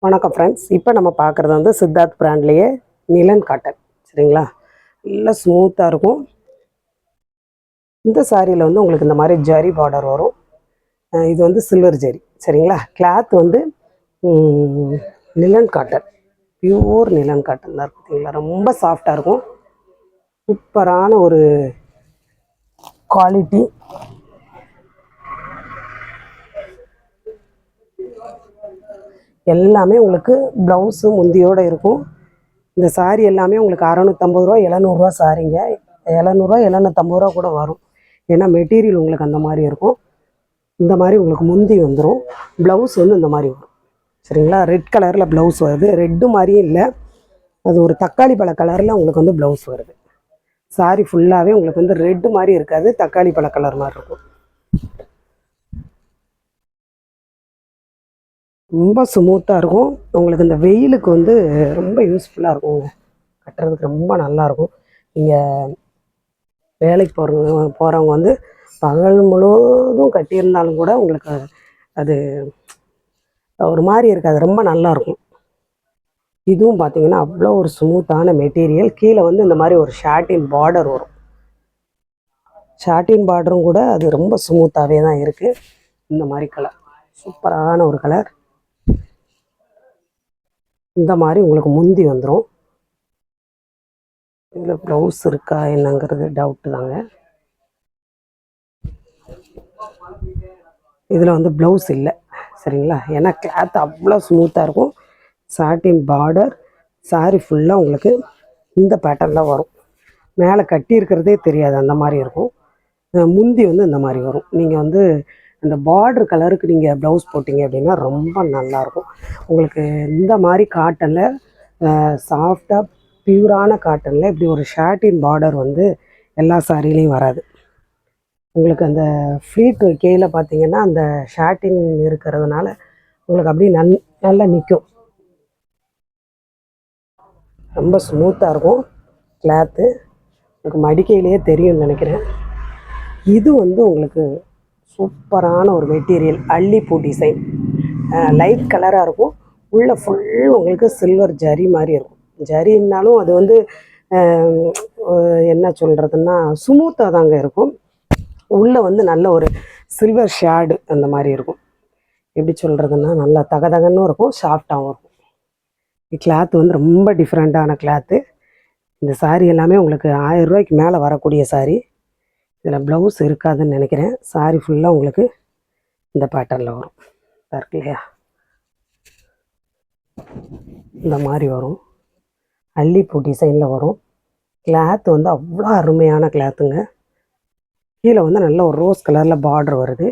வணக்கம் ஃப்ரெண்ட்ஸ். இப்போ நம்ம பார்க்குறது வந்து சித்தார்த் பிராண்ட்லேயே நிலன் காட்டன். சரிங்களா, நல்லா ஸ்மூத்தாக இருக்கும். இந்த சாரியில் வந்து உங்களுக்கு இந்த மாதிரி ஜரி பார்டர் வரும். இது வந்து சில்வர் ஜரி. சரிங்களா, கிளாத் வந்து நிலன் காட்டன், பியூர் நிலன் காட்டன் தான் இருக்கும். சரிங்களா, ரொம்ப சாஃப்டாக இருக்கும். சூப்பரான ஒரு குவாலிட்டி. எல்லாமே உங்களுக்கு ப்ளவுஸு முந்தியோடு இருக்கும். இந்த சாரீ எல்லாமே உங்களுக்கு 650 ரூபா 700 சாரிங்க. 700 750 ரூபா கூட வரும். ஏன்னா மெட்டீரியல் உங்களுக்கு அந்த மாதிரி இருக்கும். இந்த மாதிரி உங்களுக்கு முந்தி வந்துடும். ப்ளவுஸ் வந்து இந்த மாதிரி வரும். சரிங்களா, ரெட் கலரில் ப்ளவுஸ் வருது. ரெட்டு மாதிரியும் இல்லை, அது ஒரு தக்காளி பழ கலரில் உங்களுக்கு வந்து ப்ளவுஸ் வருது. சாரீ ஃபுல்லாகவே உங்களுக்கு வந்து ரெட்டு மாதிரி இருக்காது, தக்காளி பழ கலர் மாதிரி இருக்கும். ரொம்ப ஸ்மூத்தாக இருக்கும். உங்களுக்கு இந்த வெயிலுக்கு வந்து ரொம்ப யூஸ்ஃபுல்லாக இருக்கும். கட்டுறதுக்கு ரொம்ப நல்லாயிருக்கும். நீங்கள் வேலைக்கு போகிறவங்க வந்து பகல் முழுவதும் கட்டியிருந்தாலும் கூட உங்களுக்கு அது ஒரு மாதிரி இருக்காது, ரொம்ப நல்லாயிருக்கும். இதுவும் பார்த்தீங்கன்னா அவ்வளோ ஒரு ஸ்மூத்தான மெட்டீரியல். கீழே வந்து இந்த மாதிரி ஒரு ஷார்ட்டின் பார்டர் வரும். ஷார்ட்டின் பார்டரும் கூட அது ரொம்ப ஸ்மூத்தாகவே தான் இருக்குது. இந்த மாதிரி கலர் சூப்பரான ஒரு கலர். இந்த மாதிரி உங்களுக்கு முந்தி வந்துடும். இதில் ப்ளவுஸ் இருக்கா என்னங்கிறது டவுட்டு தாங்க. இதில் வந்து ப்ளவுஸ் இல்லை. சரிங்களா, ஏன்னா கிளாத் அவ்வளோ ஸ்மூத்தாக இருக்கும். சாட்டின் பார்டர். சாரி ஃபுல்லாக உங்களுக்கு இந்த பேட்டர்னில் வரும். மேலே கட்டி இருக்கிறதே தெரியாது, அந்த மாதிரி இருக்கும். முந்தி வந்து இந்த மாதிரி வரும். நீங்கள் வந்து அந்த பார்டர் கலருக்கு நீங்கள் ப்ளவுஸ் போட்டிங்க அப்படின்னா ரொம்ப நல்லாயிருக்கும். உங்களுக்கு இந்த மாதிரி காட்டனில் சாஃப்டாக பியூரான காட்டனில் இப்படி ஒரு ஷார்ட்டின் பார்டர் வந்து எல்லா சாரிலையும் வராது. உங்களுக்கு அந்த ஃப்ளீட் கீழே பார்த்தீங்கன்னா அந்த ஷார்ட்டின் இருக்கிறதுனால உங்களுக்கு அப்படியே நல்லா நிற்கும். ரொம்ப ஸ்மூத்தாக இருக்கும் கிளாத்து. உங்களுக்கு மடிக்கையிலேயே தெரியும்னு நினைக்கிறேன். இது வந்து உங்களுக்கு சூப்பரான ஒரு மெட்டீரியல். அல்லிப்பூ டிசைன், லைட் கலராக இருக்கும். உள்ள ஃபுல் உங்களுக்கு சில்வர் ஜரி மாதிரி இருக்கும். ஜரின்னாலும் அது வந்து என்ன சொல்கிறதுன்னா ஸ்மூத்தாக தாங்க இருக்கும். உள்ளே வந்து நல்ல ஒரு சில்வர் ஷேடு அந்த மாதிரி இருக்கும். எப்படி சொல்கிறதுன்னா நல்லா தகதகன்னு இருக்கும், சாஃப்டாகவும் இருக்கும். கிளாத்து வந்து ரொம்ப டிஃப்ரெண்ட்டான கிளாத்து. இந்த சாரீ எல்லாமே உங்களுக்கு 1000 ரூபாய்க்கு மேலே வரக்கூடிய சாரீ. இதில் ப்ளவுஸ் இருக்காதுன்னு நினைக்கிறேன். சாரீ ஃபுல்லாக உங்களுக்கு இந்த பேட்டர்னில் வரும். இருக்கு இல்லையா, இந்த மாதிரி வரும். அல்லிப்பூ டிசைனில் வரும். கிளாத் வந்து அவ்வளோ அருமையான கிளாத்துங்க. கீழே வந்து நல்ல ஒரு ரோஸ் கலரில் பார்டர் வருது.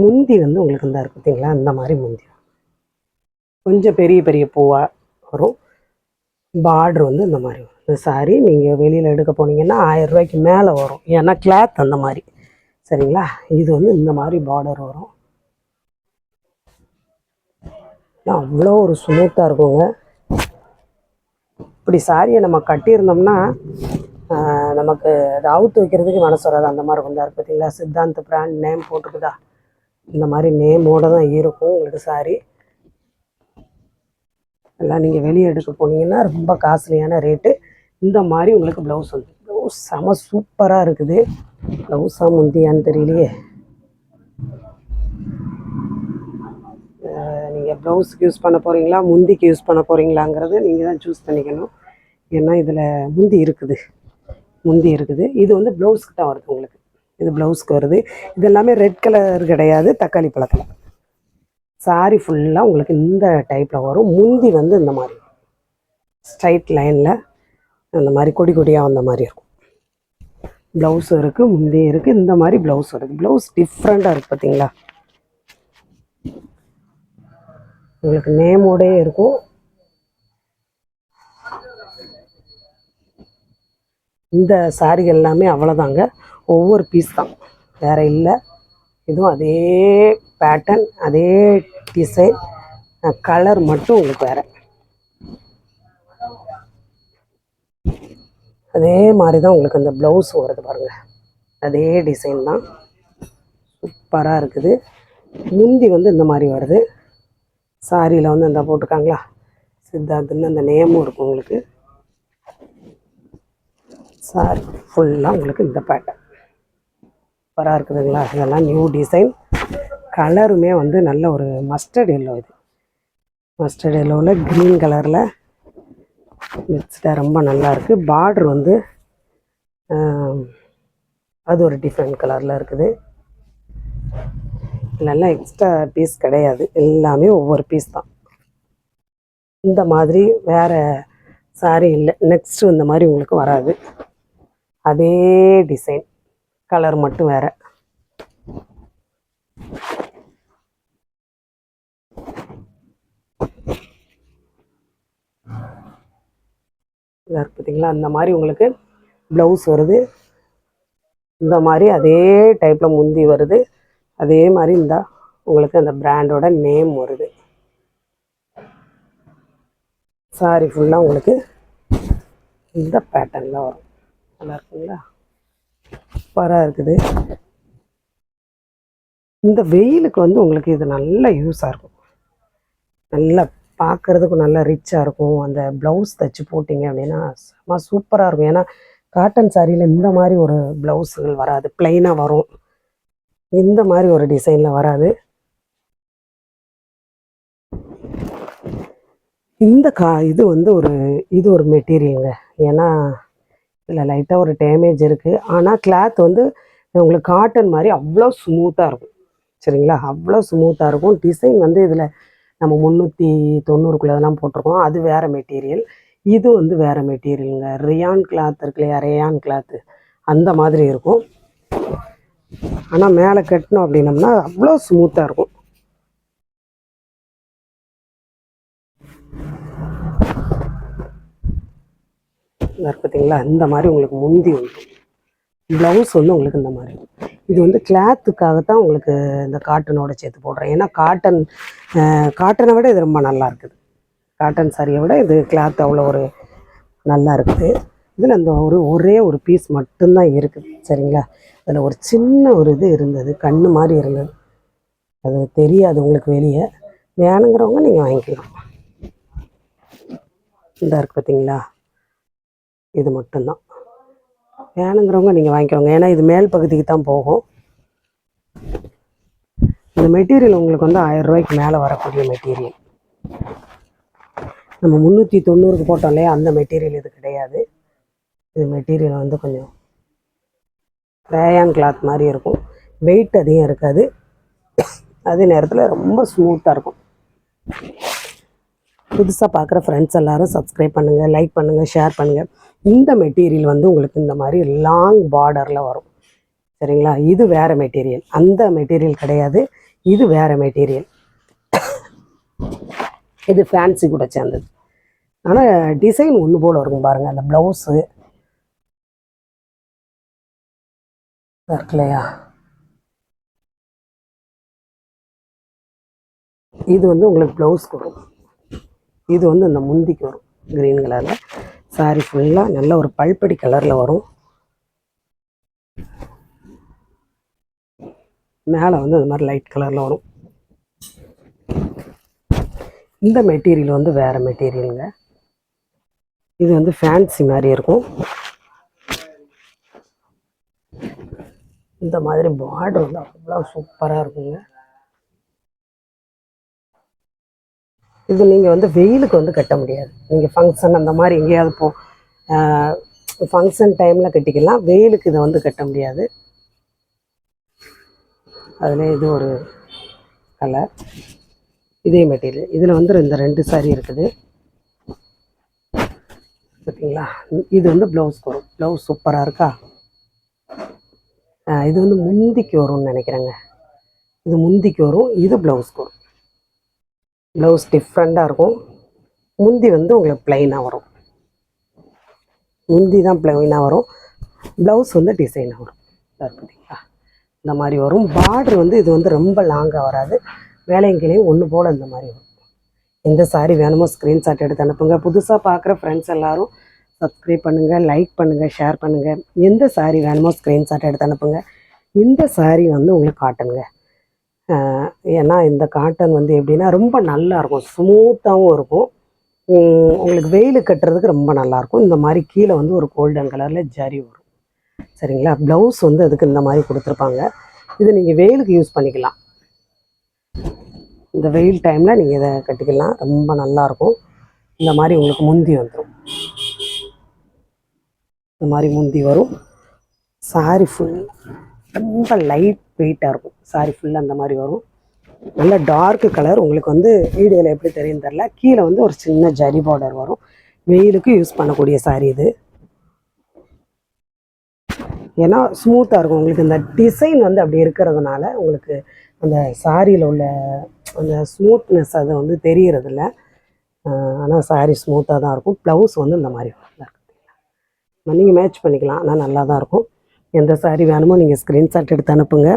முந்தி வந்து உங்களுக்கு இந்த இருக்குது பார்த்தீங்களா, இந்த மாதிரி முந்தி கொஞ்சம் பெரிய பெரிய பூவாக வரும். பார்டர் வந்து இந்த மாதிரி வரும். இந்த சாரீ நீங்கள் வெளியில் எடுக்க போனீங்கன்னா 1000 ரூபாய்க்கு மேலே வரும். ஏன்னா கிளாத் அந்த மாதிரி. சரிங்களா, இது வந்து இந்த மாதிரி பார்டர் வரும். அவ்வளோ ஒரு ஸ்மூத்தாக இருக்குங்க. இப்படி சாரியை நம்ம கட்டியிருந்தோம்னா நமக்கு அதை அவுத்து வைக்கிறதுக்கு மனசு வராது. அந்த மாதிரி இருக்கும். இருக்குது பார்த்தீங்களா, சித்தாந்த் பிராண்ட் நேம் போட்டிருக்குதா, இந்த மாதிரி நேமோடு தான் இருக்கும் உங்களுக்கு சாரீ. எல்லாம் நீங்கள் வெளியே எடுக்க போனீங்கன்னா ரொம்ப காஸ்ட்லியான ரேட்டு. இந்த மாதிரி உங்களுக்கு ப்ளவுஸ் வந்து ப்ளவுஸ் செம சூப்பராக இருக்குது. ப்ளவுஸாக முந்தியான்னு தெரியலையே. நீங்கள் ப்ளவுஸுக்கு யூஸ் பண்ண போகிறீங்களா முந்திக்கு யூஸ் பண்ண போகிறீங்களாங்கிறது நீங்கள் தான் சூஸ் பண்ணிக்கணும். ஏன்னா இதில் முந்தி இருக்குது. இது வந்து ப்ளவுஸ்க்கு தான் வருது உங்களுக்கு. இது ப்ளவுஸ்க்கு வருது. இது எல்லாமே ரெட் கலர் கிடையாது, தக்காளி பழ கலர். சாரி ஃபுல்லாக உங்களுக்கு இந்த டைப்பில் வரும். முந்தி வந்து இந்த மாதிரி ஸ்ட்ரைட் லைனில் அந்த மாதிரி கொடி கொடியாக வந்த மாதிரி இருக்கும். ப்ளவுஸ் இருக்குது, முந்தி இருக்குது. இந்த மாதிரி ப்ளவுஸ் வருது. ப்ளவுஸ் டிஃப்ரெண்ட்டாக இருக்குது பார்த்தீங்களா. உங்களுக்கு நேமோடே இருக்கும். இந்த சாரிகள் எல்லாமே அவ்வளோதாங்க, ஒவ்வொரு பீஸ் தான், வேறு இல்லை. இதுவும் அதே பேட்டர்ன், அதே டிசைன், கலர் மட்டும் உங்களுக்கு வேறு. அதே மாதிரி தான் உங்களுக்கு அந்த ப்ளவுஸ் வருது பாருங்கள். அதே டிசைன் தான், சூப்பராக இருக்குது. முந்தி வந்து இந்த மாதிரி வருது. சாரியில் வந்து இந்த போட்டிருக்காங்களா சித்தார்த்துன்னு அந்த நேமும் இருக்கும் உங்களுக்கு. சாரி ஃபுல்லாக உங்களுக்கு இந்த பேட்டர்ன் சூப்பராக இருக்குதுங்களா. இதெல்லாம் நியூ டிசைன். கலருமே வந்து நல்ல ஒரு மஸ்டர்ட் எல்லோ. இது மஸ்டர்ட் எல்லோவில் க்ரீன் கலரில் மிக்ஸ்டாக ரொம்ப நல்லாயிருக்கு. பார்ட்ரு வந்து அது ஒரு டிஃப்ரெண்ட் கலரில் இருக்குது. இல்லைன்னா எக்ஸ்ட்ரா பீஸ் கிடையாது, எல்லாமே ஒவ்வொரு பீஸ் தான். இந்த மாதிரி வேறு சாரி இல்லை. நெக்ஸ்ட்டு இந்த மாதிரி உங்களுக்கு வராது. அதே டிசைன், கலர் மட்டும் வேறு. பார்த்தீங்களா, அந்த மாதிரி உங்களுக்கு ப்ளவுஸ் வருது. இந்த மாதிரி அதே டைப்பில் முந்தி வருது. அதே மாதிரி இந்த உங்களுக்கு அந்த பிராண்டோட நேம் வருது. சாரி ஃபுல்லாக உங்களுக்கு இந்த பேட்டர்னில் வரும். நல்லா இருக்குங்களா, சூப்பராக இருக்குது. இந்த வெயிலுக்கு வந்து உங்களுக்கு இது நல்ல யூஸாக இருக்கும். நல்லா பார்க்குறதுக்கு நல்லா ரிச்சாக இருக்கும். அந்த ப்ளவுஸ் தைச்சி போட்டிங்க அப்படின்னா செம்ம சூப்பராக இருக்கும். ஏன்னா காட்டன் சாரியில் இந்த மாதிரி ஒரு ப்ளவுஸுகள் வராது, ப்ளைனாக வரும். இந்த மாதிரி ஒரு டிசைனில் வராது. இந்த இது வந்து இது ஒரு மெட்டீரியலுங்க. ஏன்னா இதில் லைட்டாக ஒரு டேமேஜ் இருக்குது. ஆனால் கிளாத் வந்து உங்களுக்கு காட்டன் மாதிரி அவ்வளோ ஸ்மூத்தாக இருக்கும். சரிங்களா, அவ்வளோ ஸ்மூத்தாக இருக்கும். டிசைன் வந்து இதில் நம்ம 390 போட்டிருக்கோம். அது வேறு மெட்டீரியல். இது வந்து வேறு மெட்டீரியலுங்க. ரியான் கிளாத் இருக்கு இல்லையா, ரேயான் கிளாத்து அந்த மாதிரி இருக்கும். ஆனால் மேலே கட்டணும் அப்படின்னம்னா அவ்வளோ ஸ்மூத்தாக இருக்கும். பார்த்தீங்களா, இந்த மாதிரி உங்களுக்கு முந்தி வந்துடும். ப்ளவுஸ் வந்து உங்களுக்கு இந்த மாதிரி. இது வந்து கிளாத்துக்காகத்தான் உங்களுக்கு இந்த காட்டனோட சேர்த்து போடுறேன். ஏன்னா காட்டனை விட இது ரொம்ப நல்லா இருக்குது. காட்டன் சாரியை விட இது கிளாத் அவ்வளோ ஒரு நல்லா இருக்குது. இதில் அந்த ஒரே ஒரு பீஸ் மட்டும்தான் இருக்குது. சரிங்களா, அதில் ஒரு சின்ன ஒரு இது இருந்தது, கண்ணு மாதிரி இருந்தது. அது தெரியாது உங்களுக்கு வெளியே. வேணுங்கிறவங்க நீங்கள் வாங்கிக்கலாம். இந்த இருக்குது பார்த்தீங்களா, இது மட்டும்தான். வேணுங்கிறவங்க நீங்கள் வாங்கிக்கோங்க. ஏன்னா இது மேல் பகுதிக்கு தான் போகும். இந்த மெட்டீரியல் உங்களுக்கு வந்து 1000 ரூபாய்க்கு மேலே வரக்கூடிய மெட்டீரியல். நம்ம 390 போட்டோம் இல்லையா, அந்த மெட்டீரியல் இது கிடையாது. இது மெட்டீரியல் வந்து கொஞ்சம் ரேயான் கிளாத் மாதிரி இருக்கும். வெயிட் அதிகம் இருக்காது. அதே நேரத்தில் ரொம்ப ஸ்மூத்தாக இருக்கும். புதுசாக பார்க்குற ஃப்ரெண்ட்ஸ் எல்லோரும் சப்ஸ்கிரைப் பண்ணுங்கள், லைக் பண்ணுங்கள், ஷேர் பண்ணுங்கள். இந்த மெட்டீரியல் வந்து உங்களுக்கு இந்த மாதிரி லாங் பார்டரில் வரும். சரிங்களா, இது வேறு மெட்டீரியல், அந்த மெட்டீரியல் கிடையாது. இது வேறு மெட்டீரியல். இது ஃபேன்சி கூட சேர்ந்தது. ஆனால் டிசைன் ஒன்று போல் இருக்கும் பாருங்கள். அந்த ப்ளவுஸு இருக்கு இல்லையா, இது வந்து உங்களுக்கு ப்ளவுஸ்க்கு வரும். இது வந்து இந்த முந்திக்கு வரும் க்ரீன் கலரில். சாரி ஃபுல்லாக நல்ல ஒரு பல்படி கலரில் வரும். மேலே வந்து அது மாதிரி லைட் கலரில் வரும். இந்த மெட்டீரியல் வந்து வேறு மெட்டீரியலுங்க. இது வந்து ஃபேன்சி மாதிரி இருக்கும். இந்த மாதிரி பார்டர் வந்து அவ்வளோ சூப்பராக இருக்குங்க. இது நீங்கள் வந்து வெயிலுக்கு வந்து கட்ட முடியாது. நீங்கள் ஃபங்க்ஷன் அந்த மாதிரி எங்கேயாவது ஃபங்க்ஷன் டைமில் கட்டிக்கலாம். வெயிலுக்கு இதை வந்து கட்ட முடியாது. அதில் இது ஒரு கலர், இதே மெட்டீரியல். இதில் வந்து இந்த 2 சாரி இருக்குது பார்த்தீங்களா. இது வந்து ப்ளவுஸ்க்கு வரும். ப்ளவுஸ் சூப்பராக இருக்கா. இது வந்து முந்திக்கு வரும்னு நினைக்கிறேங்க. இது முந்திக்கு வரும், இது ப்ளவுஸ்க்கு வரும். ப்ளவுஸ் டிஃப்ரெண்ட்டாக இருக்கும். முந்தி வந்து உங்களுக்கு ப்ளைனாக வரும். முந்தி தான் ப்ளைனாக வரும். ப்ளவுஸ் வந்து டிசைனாக வரும். பார்த்தீங்களா, இந்த மாதிரி வரும். பார்டர் வந்து இது வந்து ரொம்ப லாங்காக வராது. வேலைங்களையும் ஒன்று போல் இந்த மாதிரி வரும். எந்த சாரி வேணுமோ ஸ்க்ரீன்ஷாட் எடுத்து அனுப்புங்க. புதுசாக பார்க்குற ஃப்ரெண்ட்ஸ் எல்லோரும் சப்ஸ்கிரைப் பண்ணுங்கள், லைக் பண்ணுங்கள், ஷேர் பண்ணுங்கள். எந்த சாரி வேணுமோ ஸ்க்ரீன்ஷாட் எடுத்து அனுப்புங்க. இந்த சாரி வந்து உங்களுக்கு காட்டனுங்க. ஏன்னா இந்த காட்டன் வந்து எப்படின்னா ரொம்ப நல்லாயிருக்கும், ஸ்மூத்தாகவும் இருக்கும். உங்களுக்கு வெயில் கட்டுறதுக்கு ரொம்ப நல்லாயிருக்கும். இந்த மாதிரி கீழே வந்து ஒரு கோல்டன் கலரில் ஜரி வரும். சரிங்களா? ப்ளவுஸ் வந்து அதுக்கு இந்த மாதிரி கொடுத்துருப்பாங்க. இது நீங்கள் வெயிலுக்கு யூஸ் பண்ணிக்கலாம். இந்த வெயில் டைமில் நீங்கள் இதை கட்டிக்கலாம், ரொம்ப நல்லாயிருக்கும். இந்த மாதிரி உங்களுக்கு முந்தி வந்துடும். இந்த மாதிரி முந்தி வரும். சாரி ஃபுல் ரொம்ப லைட் வெயிட்டாக இருக்கும். சாரி ஃபுல்லாக அந்த மாதிரி வரும். நல்ல டார்க்கு கலர். உங்களுக்கு வந்து வீடியோவில் எப்படி தெரியும் தெரில, கீழே வந்து ஒரு சின்ன ஜரி பார்டர் வரும். வெயிலுக்கு யூஸ் பண்ணக்கூடிய சாரி இது. ஏன்னா ஸ்மூத்தாக இருக்கும். உங்களுக்கு இந்த டிசைன் வந்து அப்படி இருக்கிறதுனால உங்களுக்கு அந்த சாரியில் உள்ள அந்த ஸ்மூத்னஸ் அது வந்து தெரியறதில்ல. ஆனால் சாரி ஸ்மூத்தாக தான் இருக்கும். ப்ளவுஸ் வந்து இந்த மாதிரி நீங்கள் மேட்ச் பண்ணிக்கலாம். ஆனால் நல்லா தான் இருக்கும். எந்த சாரி வேணுமோ நீங்கள் ஸ்க்ரீன்ஷாட் எடுத்து அனுப்புங்க.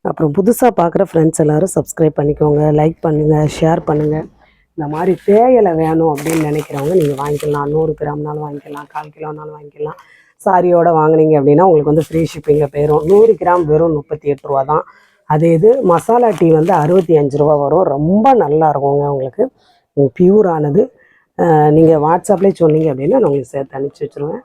அப்புறம் புதுசாக பார்க்குற ஃப்ரெண்ட்ஸ் எல்லோரும் சப்ஸ்கிரைப் பண்ணிக்கோங்க, லைக் பண்ணுங்கள், ஷேர் பண்ணுங்கள். இந்த மாதிரி தேயலை வேணும் அப்படின்னு நினைக்கிறவங்க நீங்கள் வாங்கிக்கலாம். 100 கிராம்னாலும் வாங்கிக்கலாம், 1/4 கிலோனாலும் வாங்கிக்கலாம். சாரியோடு வாங்கினீங்க அப்படின்னா உங்களுக்கு வந்து ஃப்ரீ ஷிப்பிங்கில் போயிடும். 100 கிராம் வெறும் 38 ரூபா தான். அதே இது மசாலா டீ வந்து 65 ரூபா வரும். ரொம்ப நல்லா இருக்குங்க. உங்களுக்கு பியூரானது. நீங்கள் வாட்ஸ்அப்லேயே சொன்னீங்க அப்படின்னா நான் உங்களுக்கு சேர்த்து அனுப்பிச்சி வச்சுருவேன்.